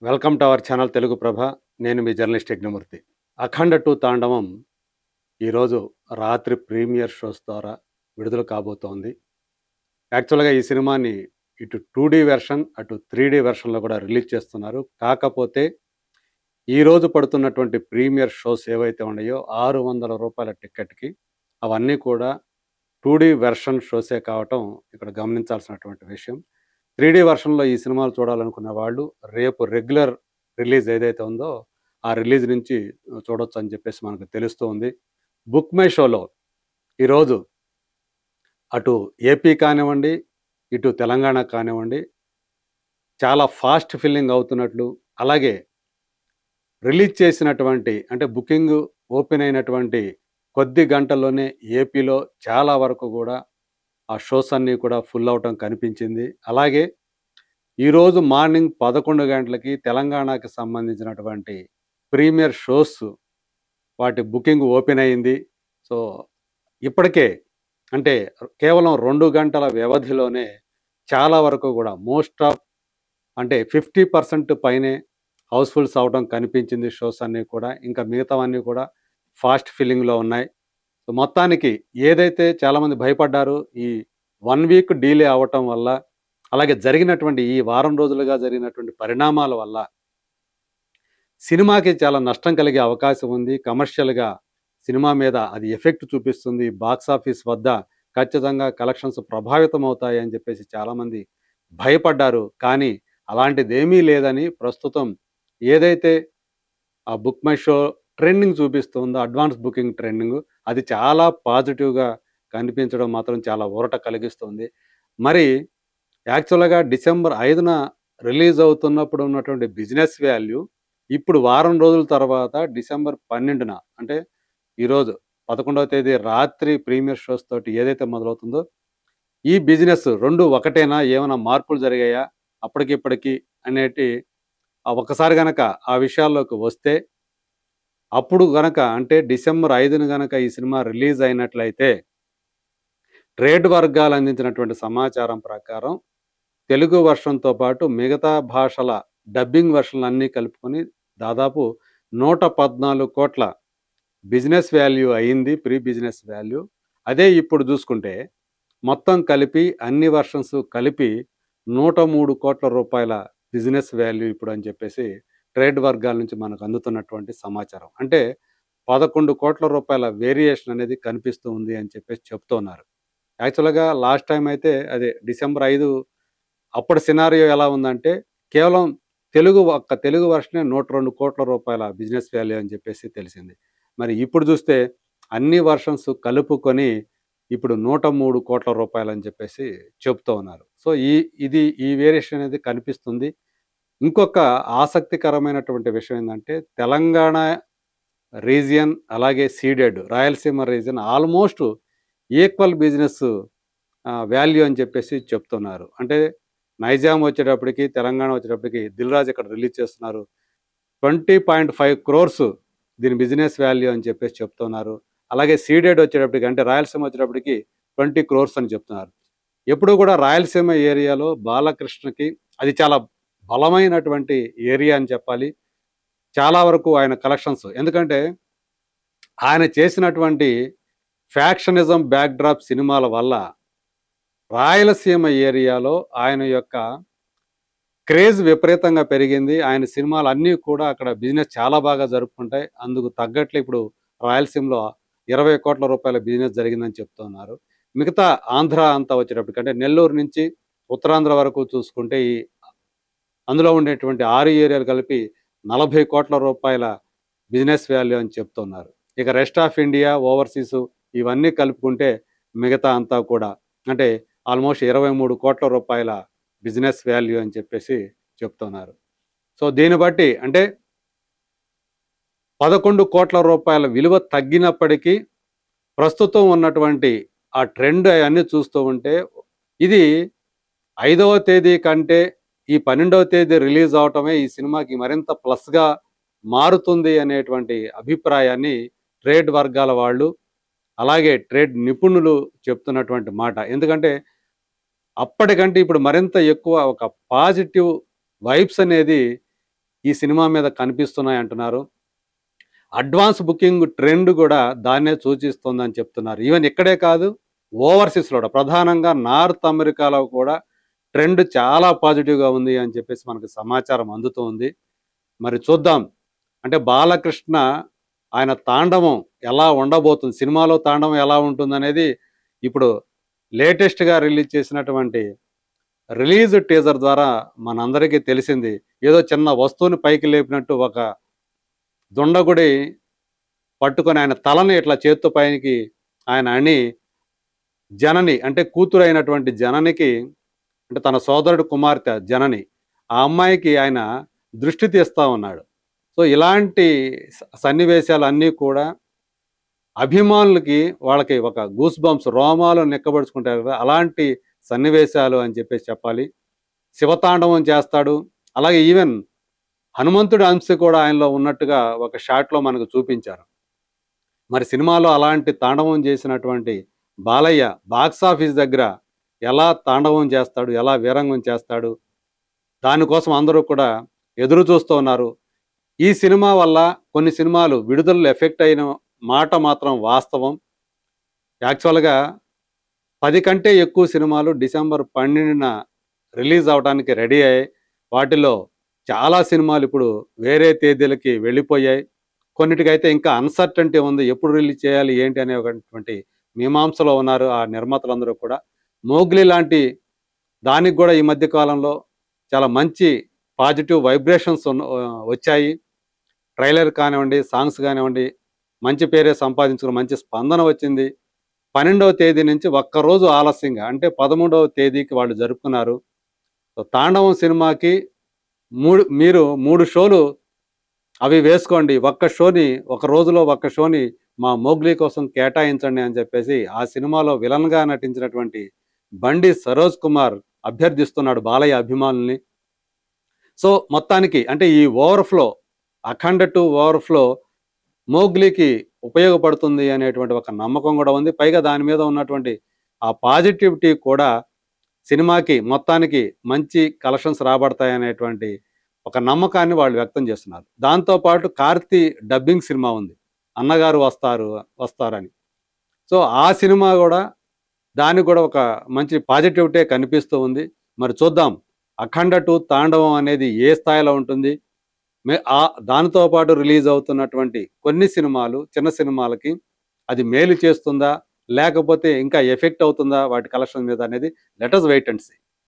Welcome to our channel Telugu Prabha. నేను మీ journalist Yagnamurthy. 'అఖండ 2 తాండవం' ఈరోజు రాత్రి ప్రీమియర్ షోస్ ద్వారా విడుదల కాబోతోంది. యాక్చువల్‌గా ఈ సినిమాని ఇటు 2డీ వెర్షన్, అటు 3డీ వెర్షన్‌లో కూడా రిలీజ్ చేస్తున్నారు. కాకపోతే ఈరోజు పడుతున్నటువంటి ప్రీమియర్ షోస్ ఏవైతే ఉన్నాయో రూ. 600 టికెట్‌కి అవన్నీ కూడా 2డీ వెర్షన్ షోసే కావటం ఇక్కడ గమనించాల్సినటువంటి విషయం. 3డీ వెర్షన్‌లో ఈ సినిమాలు చూడాలనుకున్న వాళ్ళు రేపు రెగ్యులర్ రిలీజ్ ఏదైతే ఉందో, ఆ రిలీజ్ నుంచి చూడొచ్చని చెప్పేసి మనకు తెలుస్తూ ఉంది. బుక్ మై షోలో ఈరోజు అటు ఏపీ కానివ్వండి, ఇటు తెలంగాణ కానివ్వండి, చాలా ఫాస్ట్ ఫిల్లింగ్ అవుతున్నట్లు, అలాగే రిలీజ్ చేసినటువంటి అంటే బుకింగ్ ఓపెన్ అయినటువంటి కొద్ది గంటల్లోనే ఏపీలో చాలా వరకు గూడా ఆ షోస్ అన్నీ కూడా ఫుల్ అవ్వటం కనిపించింది. అలాగే ఈరోజు మార్నింగ్ 11 గంటలకి తెలంగాణకి సంబంధించినటువంటి ప్రీమియర్ షోస్ వాటి బుకింగ్ ఓపెన్ అయింది. సో, ఇప్పటికే అంటే కేవలం 2 గంటల వ్యవధిలోనే చాలా వరకు గూడా మోస్ట్ ఆఫ్ అంటే 50% పైనే హౌస్‌ఫుల్స్ అవ్వడం కనిపించింది షోస్ అన్నీ కూడా. ఇంకా మిగతావన్నీ కూడా ఫాస్ట్ ఫిల్లింగ్‌లో ఉన్నాయి. సో, మొత్తానికి ఏదైతే చాలామంది భయపడ్డారో ఈ 1 వీక్ డిలే అవ్వటం వల్ల, అలాగే జరిగినటువంటి ఈ వారం రోజులుగా జరిగినటువంటి పరిణామాల వల్ల సినిమాకి చాలా నష్టం కలిగే అవకాశం ఉంది. కమర్షియల్‌గా సినిమా మీద అది ఎఫెక్ట్ చూపిస్తుంది. బాక్స్ ఆఫీస్ వద్ద ఖచ్చితంగా కలెక్షన్స్ ప్రభావితం అవుతాయని చెప్పేసి చాలామంది భయపడ్డారు. కానీ అలాంటిదేమీ లేదని ప్రస్తుతం ఏదైతే ఆ బుక్ మై షో ట్రెండింగ్ చూపిస్తుందో అడ్వాన్స్ బుకింగ్ ట్రెండింగ్ అది చాలా పాజిటివ్‌గా కనిపించడం మాత్రం చాలా ఊరట కలిగిస్తుంది. మరి యాక్చువల్‌గా డిసెంబర్ 5న రిలీజ్ అవుతున్నప్పుడు ఉన్నటువంటి బిజినెస్ వాల్యూ ఇప్పుడు వారం రోజుల తర్వాత డిసెంబర్ 12న అంటే ఈరోజు 11వ తేదీ రాత్రి ప్రీమియర్ షోస్ తోటి ఏదైతే మొదలవుతుందో, ఈ బిజినెస్ 2 ఒకటేనా? ఏమైనా మార్పులు జరిగాయా? అప్పటికి ఇప్పటికి అనేటి ఒక్కసారి గనక ఆ విషయాల్లోకి వస్తే, అప్పుడు గనక అంటే డిసెంబర్ 5న గనక ఈ సినిమా రిలీజ్ అయినట్లయితే, ట్రేడ్ వర్గాలు అందించినటువంటి సమాచారం ప్రకారం తెలుగు వెర్షన్‌తో పాటు మిగతా భాషల డబ్బింగ్ వెర్షన్‌లన్నీ కలుపుకొని దాదాపు 114,00,00,000 బిజినెస్ వాల్యూ అయింది. Pre business value. అదే ఇప్పుడు జూసుకుంటే మొత్తం కలిపి అన్ని వెర్షన్స్ కలిపి రూ. 103,00,00,000 బిజినెస్ వాల్యూ ఇప్పుడు అని చెప్పేసి ట్రేడ్ వర్గాల నుంచి మనకు అందుతున్నటువంటి సమాచారం. అంటే రూ. 11,00,00,000 వేరియేషన్ అనేది కనిపిస్తూ ఉంది అని చెప్పేసి చెప్తున్నారు. యాక్చువల్‌గా లాస్ట్ టైమ్ అయితే అదే డిసెంబర్ 5 అప్పటి సినారియో ఎలా ఉందంటే, కేవలం ఒక్క తెలుగు వెర్షనే రూ. 102,00,00,000 బిజినెస్ వాల్యూ అని చెప్పేసి తెలిసింది. మరి ఇప్పుడు చూస్తే అన్ని వెర్షన్స్ కలుపుకొని ఇప్పుడు రూ. 103,00,00,000 అని చెప్పేసి చెప్తూ ఉన్నారు. సో, ఈ వేరియేషన్ అనేది కనిపిస్తుంది. ఇంకొక ఆసక్తికరమైనటువంటి విషయం ఏందంటే, తెలంగాణ రీజియన్ అలాగే ceded Rayalaseema region almost equal business value అని చెప్పేసి చెప్తున్నారు. అంటే నైజాం వచ్చేటప్పటికి, తెలంగాణ వచ్చేటప్పటికి 'దిల్ రాజు' ఇక్కడ రిలీజ్ చేస్తున్నారు. 20.5 క్రోర్స్ దీని బిజినెస్ వాల్యూ అని చెప్పేసి చెప్తున్నారు. అలాగే సీడెడ్ వచ్చేటప్పటికి అంటే రాయలసీమ వచ్చేటప్పటికి 20 క్రోర్స్ అని చెప్తున్నారు. ఎప్పుడు కూడా రాయలసీమ ఏరియాలో బాలకృష్ణకి అది చాలా బలమైనటువంటి ఏరియా అని చెప్పాలి. చాలా వరకు ఆయన కలెక్షన్స్ ఎందుకంటే ఆయన చేసినటువంటి ఫ్యాక్షనిజం బ్యాక్‌డ్రాప్ సినిమాల వల్ల రాయలసీమ ఏరియాలో ఆయన యొక్క క్రేజ్ విపరీతంగా పెరిగింది. ఆయన సినిమాలన్నీ కూడా అక్కడ బిజినెస్ చాలా బాగా జరుపుకుంటాయి. అందుకు తగ్గట్లు ఇప్పుడు రాయలసీమలో రూ. 20,00,00,000 బిజినెస్ జరిగిందని చెప్తున్నారు. మిగతా ఆంధ్ర అంతా వచ్చేటప్పటికి అంటే నెల్లూరు నుంచి ఉత్తరాంధ్ర వరకు చూసుకుంటే అందులో ఉండేటువంటి 6 ఏరియాలు కలిపి రూ. 40,00,00,000 బిజినెస్ వాల్యూ అని చెప్తున్నారు. ఇక రెస్ట్ ఆఫ్ ఇండియా, ఓవర్‌సీస్ ఇవన్నీ కలుపుకుంటే మిగతా అంతా కూడా అంటే ఆల్మోస్ట్ రూ. 23,00,00,000 బిజినెస్ వాల్యూ అని చెప్పేసి చెప్తున్నారు. సో, దీన్ని బట్టి అంటే రూ. 11,00,00,000 విలువ తగ్గినప్పటికీ ప్రస్తుతం ఉన్నటువంటి ఆ ట్రెండ్ అయన్నీ చూస్తూ ఉంటే ఇది 5వ తేదీ కంటే ఈ 12వ తేదీ రిలీజ్ అవ్వటమే ఈ సినిమాకి మరింత ప్లస్‌గా మారుతుంది అనేటువంటి అభిప్రాయాన్ని ట్రేడ్ వర్గాల వాళ్ళు, అలాగే ట్రేడ్ నిపుణులు చెప్తున్నటువంటి మాట. ఎందుకంటే అప్పటికంటే ఇప్పుడు మరింత ఎక్కువ ఒక పాజిటివ్ వైబ్స్ అనేది ఈ సినిమా మీద కనిపిస్తున్నాయి అంటున్నారు. అడ్వాన్స్ బుకింగ్ ట్రెండ్ కూడా దాన్నే సూచిస్తుందని చెప్తున్నారు. ఈవెన్ ఇక్కడే కాదు, ఓవర్‌సీస్‌లో కూడా ప్రధానంగా నార్త్ అమెరికాలో కూడా ట్రెండ్ చాలా పాజిటివ్‌గా ఉంది అని చెప్పేసి మనకు సమాచారం అందుతూ ఉంది. మరి చూద్దాం. అంటే బాలకృష్ణ ఆయన తాండవం ఎలా ఉండబోతుంది? సినిమాలో తాండవం ఎలా ఉంటుందనేది ఇప్పుడు లేటెస్ట్‌గా రిలీజ్ చేసినటువంటి రిలీజ్ టీజర్ ద్వారా మనందరికీ తెలిసింది. ఏదో చిన్న వస్తువుని పైకి లేపినట్టు ఒక దుండగుడి పట్టుకొని ఆయన తలని ఇట్లా చేత్తో పైకి ఆయన అని జనని అంటే కూతురైనటువంటి జననికి అంటే తన సోదరుడు కుమార్తె జనని. ఆ అమ్మాయికి ఆయన దృష్టి తీస్తా ఉన్నాడు. సో, ఇలాంటి సన్నివేశాలన్నీ కూడా అభిమానులకి వాళ్ళకి ఒక గూస్ బంప్స్ రోమాలు నిక్కబడుచుకుంటారు కదా! అలాంటి సన్నివేశాలు అని చెప్పేసి చెప్పాలి. శివతాండవం చేస్తాడు. అలాగే ఈవెన్ హనుమంతుడి అంశ కూడా ఆయనలో ఉన్నట్టుగా ఒక షాట్‌లో మనకు చూపించారు. మరి సినిమాలో అలాంటి తాండవం చేసినటువంటి బాలయ్య బాక్సాఫీస్ దగ్గర ఎలా తాండవం చేస్తాడు? ఎలా వీరంగం చేస్తాడు? దానికోసం అందరూ కూడా ఎదురు చూస్తూ ఉన్నారు. ఈ సినిమా వల్ల కొన్ని సినిమాలు విడుదలలో ఎఫెక్ట్ అయిన మాట మాత్రం వాస్తవం. యాక్చువల్‌గా 10 కంటే ఎక్కువ సినిమాలు డిసెంబర్ 12న రిలీజ్ అవ్వడానికి రెడీ అయ్యాయి. వాటిలో చాలా సినిమాలు ఇప్పుడు వేరే తేదీలకి వెళ్ళిపోయాయి. కొన్నిటికైతే ఇంకా అన్‌సర్టెనిటీ ఉంది. ఎప్పుడు రిలీజ్ చేయాలి ఏంటి అనేటువంటి మీమాంసలో ఉన్నారు ఆ నిర్మాతలందరూ కూడా. 'మోగ్లీ' లాంటి దానికి గూడా ఈ మధ్య కాలంలో చాలా మంచి పాజిటివ్ వైబ్రేషన్స్ వచ్చాయి. ట్రైలర్ కానివ్వండి, సాంగ్స్ కానివ్వండి, మంచి పేరే సంపాదించుకుని మంచి స్పందన వచ్చింది. 12వ తేదీ నుంచి ఒక్కరోజు ఆలస్యంగా అంటే 13వ తేదీకి వాళ్ళు జరుపుకున్నారు. సో, 'తాండవం' సినిమాకి మీరు 3 షోలు అవి వేసుకోండి. ఒక రోజులో ఒక్క షోని మా 'మోగ్లీ' కోసం కేటాయించండి అని చెప్పేసి ఆ సినిమాలో విలన్‌గా నటించినటువంటి బండి సరోజ్ కుమార్ అభ్యర్థిస్తున్నాడు బాలయ్య అభిమానుల్ని. సో, మొత్తానికి అంటే ఈ ఓవర్‌ఫ్లో 'అఖండ 2' ఓవర్‌ఫ్లో 'మోగ్లీకి' ఉపయోగపడుతుంది అనేటువంటి ఒక నమ్మకం కూడా ఉంది. పైగా దాని మీద ఉన్నటువంటి ఆ పాజిటివిటీ కూడా సినిమాకి మొత్తానికి మంచి కలెక్షన్స్ రాబడతాయనేటువంటి ఒక నమ్మకాన్ని వాళ్ళు వ్యక్తం చేస్తున్నారు. దాంతో పాటు 'కార్తీ' డబ్బింగ్ సినిమా ఉంది. 'అన్నగారు వస్తారని'. సో, ఆ సినిమా గూడా దానికి గూడా ఒక మంచి పాజిటివిటీ కనిపిస్తూ ఉంది. మరి చూద్దాం 'అఖండ 2' తాండవం అనేది ఏ స్థాయిలో ఉంటుంది? దానితో పాటు రిలీజ్ అవుతున్నటువంటి కొన్ని సినిమాలు, చిన్న సినిమాలకి అది మేలు చేస్తుందా? లేకపోతే ఇంకా ఎఫెక్ట్ అవుతుందా వాటి కలెక్షన్ మీద అనేది let us wait and see.